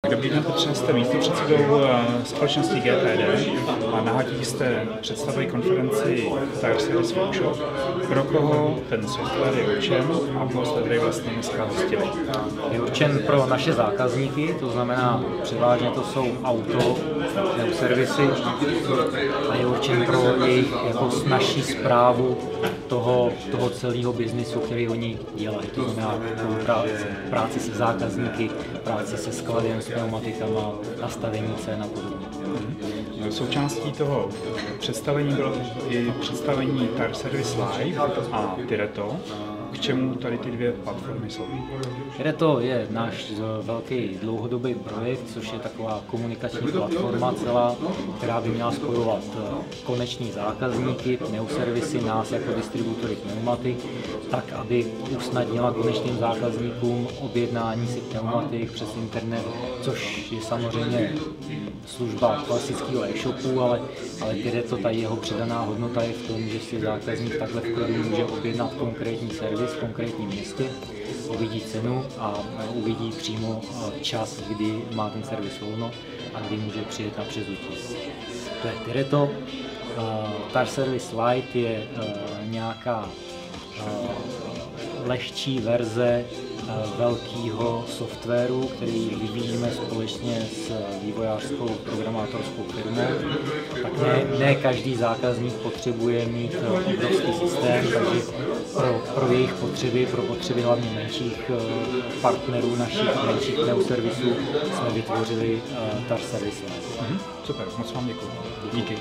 Dobrý den, Petře, jste místopředsedou společnosti GPD a na Hatích jste představili konferenci Tire Service Workshop. Pro koho ten software je určen a koho jste tady vlastně dneska hostili? Je určen pro naše zákazníky, to znamená převážně to jsou auto, servisy a je určen pro jejich jako naší správu toho celého biznisu, který oni dělají. To znamená práci se zákazníky, práci se skladem, s pneumatikama, nastavení cen a podobně. Součástí toho představení bylo i představení Tire Service Live a Tireto. K čemu tady ty dvě platformy jsou? Tireto je náš velký dlouhodobý projekt, což je taková komunikační platforma celá, která by měla spojovat koneční zákazníky, pneuservisy, nás jako distributory pneumatik, tak, aby usnadnila konečným zákazníkům objednání si pneumatik přes internet, což je samozřejmě služba klasického e-shopu, ale Tireto, ta jeho přidaná hodnota je v tom, že si zákazník takhle v klidu může objednat konkrétní servis v konkrétním městě, uvidí cenu a uvidí přímo čas, kdy má ten servis volno a kdy může přijet na přezutí. To je Tireto. Tire Service Lite je nějaká lehčí verze velkého softwaru, který vyvíjíme společně s vývojářskou programátorskou firmou. Tak ne každý zákazník potřebuje mít obrovský systém, takže pro jejich potřeby, pro potřeby hlavně menších partnerů našich menších pneuservisů jsme vytvořili Tire Service. Super, moc vám děkuji. Díky.